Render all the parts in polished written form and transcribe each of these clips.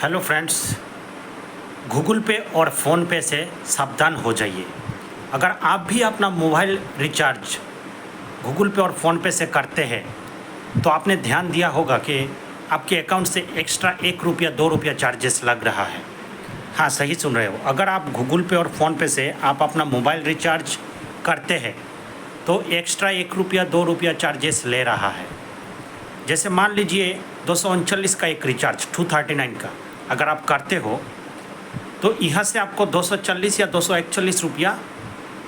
Hello friends, Google पे और phone पे से सावधान हो जाइए। अगर आप भी अपना मोबाइल रिचार्ज गूगल पे और फ़ोन पे से करते हैं तो आपने ध्यान दिया होगा कि आपके अकाउंट से एक्स्ट्रा 1 रुपया 2 रुपया चार्जेस लग रहा है। हाँ, सही सुन रहे हो। अगर आप गूगल पे और फ़ोन पे से आप अपना मोबाइल रिचार्ज करते हैं तो एक्स्ट्रा 1 रुपया 2 रुपया चार्जेस ले रहा है। जैसे मान लीजिए 239 का एक रिचार्ज 239 का अगर आप करते हो तो यहाँ से आपको 240 या 241 रुपया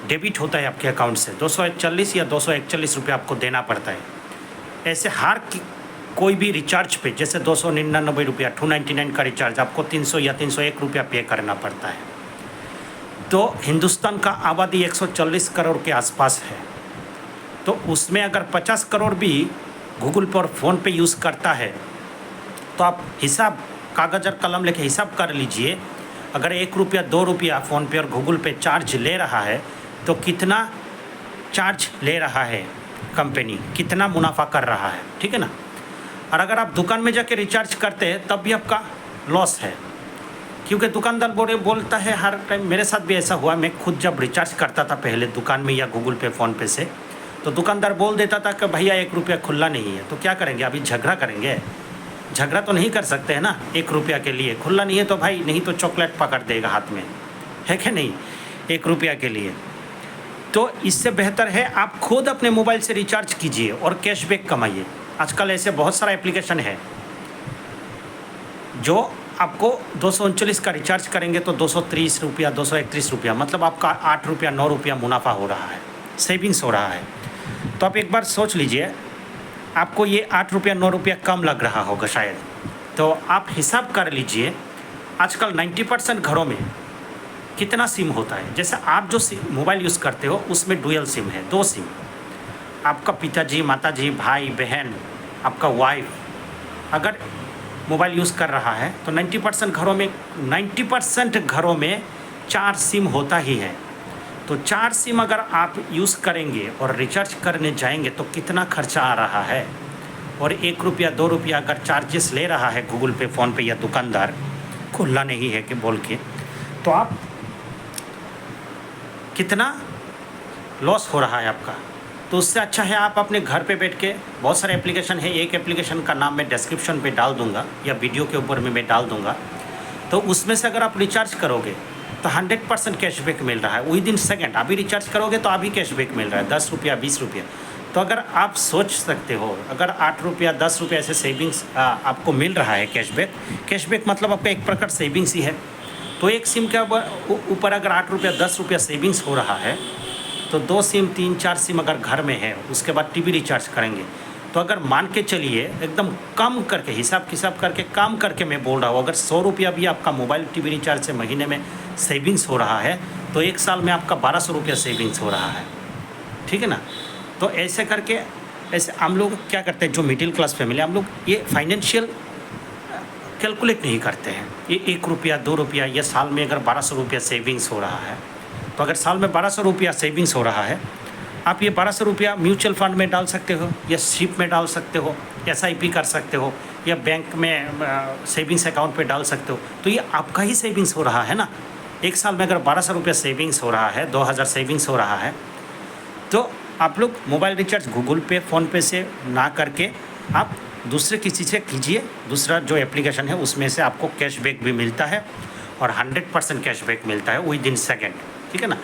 डेबिट होता है आपके अकाउंट से। 240 या 241 रुपया आपको देना पड़ता है। ऐसे कोई भी रिचार्ज पे जैसे 299 रुपया 299 का रिचार्ज आपको 300 या 301 रुपया पे करना पड़ता है। तो हिंदुस्तान का आबादी 140 करोड़ के आसपास है, तो उसमें अगर 50 करोड़ भी गूगल पे और फ़ोन पे यूज़ करता है तो आप हिसाब कागज़ और कलम लेके हिसाब कर लीजिए। अगर 1 रुपया 2 रुपया फ़ोन पे और गूगल पे चार्ज ले रहा है तो कितना चार्ज ले रहा है कंपनी, कितना मुनाफा कर रहा है, ठीक है ना। और अगर आप दुकान में जाके रिचार्ज करते हैं तब भी आपका लॉस है, क्योंकि दुकानदार बोलता है हर टाइम। मेरे साथ भी ऐसा हुआ, मैं खुद जब रिचार्ज करता था पहले दुकान में या गूगल पे फ़ोन पे से, तो दुकानदार बोल देता था कि भैया 1 रुपया खुला नहीं है। तो क्या करेंगे, अभी झगड़ा करेंगे? झगड़ा तो नहीं कर सकते हैं ना। 1 रुपया के लिए खुला नहीं है तो भाई, नहीं तो चॉकलेट पकड़ देगा हाथ में, है कि नहीं, 1 रुपया के लिए। तो इससे बेहतर है आप खुद अपने मोबाइल से रिचार्ज कीजिए और कैशबैक कमाइए। आजकल ऐसे बहुत सारा एप्लीकेशन है जो आपको 239 का रिचार्ज करेंगे तो 230 रुपया 231 रुपया, मतलब आपका 8 रुपया 9 रुपया मुनाफा हो रहा है, सेविंग्स हो रहा है। तो आप एक बार सोच लीजिए, आपको ये 8 रुपया 9 रुपया कम लग रहा होगा शायद, तो आप हिसाब कर लीजिए आजकल 90% घरों में कितना सिम होता है। जैसे आप जो मोबाइल यूज़ करते हो उसमें डुअल सिम है, 2 सिम। आपका पिताजी, माताजी, भाई बहन, आपका वाइफ अगर मोबाइल यूज़ कर रहा है तो 90% घरों में 4 सिम होता ही है। तो 4 सिम अगर आप यूज़ करेंगे और रिचार्ज करने जाएंगे तो कितना खर्चा आ रहा है। और 1 रुपया 2 रुपया अगर चार्जेस ले रहा है गूगल पे फ़ोन पे या दुकानदार, खुला नहीं है कि बोल के, तो आप कितना लॉस हो रहा है आपका। तो उससे अच्छा है आप अपने घर पे बैठ के, बहुत सारे एप्लीकेशन है, एक एप्लीकेशन का नाम मैं डिस्क्रिप्शन पे डाल दूंगा या वीडियो के ऊपर में मैं डाल दूंगा। तो उसमें से अगर आप रिचार्ज करोगे तो 100% कैशबैक मिल रहा है विद इन सेकेंड। अभी रिचार्ज करोगे तो अभी कैशबैक मिल रहा है 10 रुपया 20 रुपया। तो अगर आप सोच सकते हो, अगर 8 रुपया 10 रुपया ऐसे सेविंग्स आपको मिल रहा है कैशबैक मतलब आपका एक प्रकार सेविंग्स ही है। तो एक सिम के ऊपर अगर 8 रुपया 10 रुपया सेविंग्स हो रहा है तो 2 सिम 3 4 सिम अगर घर में है, उसके बाद टीवी रिचार्ज करेंगे तो अगर मान के चलिए एकदम कम करके हिसाब करके काम करके मैं बोल रहा हूँ, अगर 100 रुपया भी आपका मोबाइल टीवी रिचार्ज से महीने में सेविंग्स हो रहा है तो एक साल में आपका 1200 रुपया सेविंग्स हो रहा है, ठीक है ना। तो ऐसे करके ऐसे हम लोग क्या करते हैं, जो मिडिल क्लास फैमिली, हम लोग ये फाइनेंशियल कैलकुलेट नहीं करते हैं। ये 1 रुपया 2 रुपया या साल में अगर 1200 रुपया सेविंग्स हो रहा है तो अगर साल में 1200 रुपया सेविंग्स हो रहा है, आप ये 1200 रुपया म्यूचुअल फंड में डाल सकते हो या शिप में डाल सकते हो, SIP कर सकते हो या बैंक में सेविंग्स अकाउंट पे डाल सकते हो। तो ये आपका ही सेविंग्स हो रहा है ना। एक साल में अगर 1200 रुपया सेविंग्स हो रहा है, 2000 सेविंग्स हो रहा है, तो आप लोग मोबाइल रिचार्ज गूगल पे फ़ोन पे से ना करके आप दूसरे किसी से कीजिए। दूसरा जो एप्लीकेशन है उसमें से आपको कैशबैक भी मिलता है और 100% कैशबैक मिलता है विद इन सेकेंड, ठीक है ना।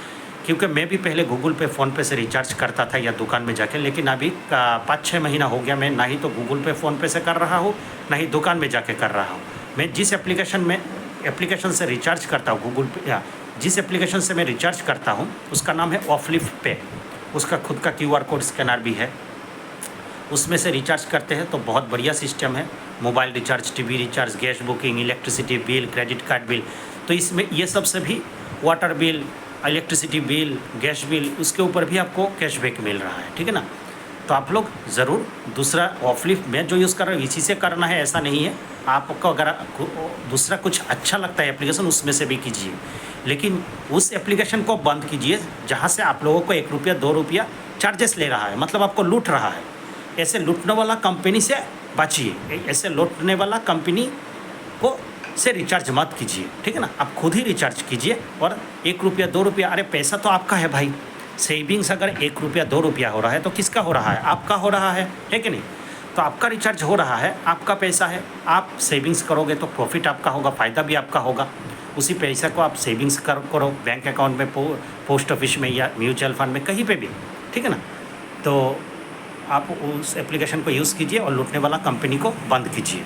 क्योंकि मैं भी पहले गूगल पे फ़ोन पे से रिचार्ज करता था या दुकान में जाके, लेकिन अभी 5-6 महीना हो गया मैं ना ही तो गूगल पे फ़ोन पे से कर रहा हूँ ना ही दुकान में जाके कर रहा हूँ। मैं जिस एप्लीकेशन से रिचार्ज करता हूँ गूगल पे, या जिस एप्लीकेशन से मैं रिचार्ज करता हूँ उसका नाम है ऑफलिफ्ट पे। उसका खुद का QR कोड स्कैनर भी है, उसमें से रिचार्ज करते हैं तो बहुत बढ़िया सिस्टम है। Mobile recharge, TV recharge, gas booking, electricity bill, credit card bill, तो इसमें ये सबसे भी water bill, electricity bill, gas bill, उसके ऊपर भी आपको कैशबैक मिल रहा है, ठीक है ना। तो आप लोग ज़रूर दूसरा ऑफलिफ्ट में जो यूज़ कर रहे हो इसी से करना है, ऐसा नहीं है। आपको अगर दूसरा कुछ अच्छा लगता है एप्लीकेशन उसमें से भी कीजिए, लेकिन उस एप्लीकेशन को बंद कीजिए जहाँ से आप लोगों को 1 रुपया 2 रुपया चार्जेस ले रहा है, मतलब आपको लूट रहा है। ऐसे लूटने वाला कंपनी से बचिए, ऐसे लूटने वाला कंपनी को से रिचार्ज मत कीजिए, ठीक है ना। आप खुद ही रिचार्ज कीजिए और 1 रुपया 2 रुपया, अरे पैसा तो आपका है भाई। सेविंग्स अगर 1 रुपया 2 रुपया हो रहा है तो किसका हो रहा है? आपका हो रहा है कि नहीं? तो आपका रिचार्ज हो रहा है, आपका पैसा है, आप सेविंग्स करोगे तो प्रॉफिट आपका होगा, फ़ायदा भी आपका होगा। उसी पैसा को आप सेविंग्स करो बैंक अकाउंट में, पोस्ट ऑफिस में या म्यूचुअल फंड में, कहीं पे भी, ठीक है ना। तो आप उस एप्लीकेशन को यूज़ कीजिए और लूटने वाला कंपनी को बंद कीजिए।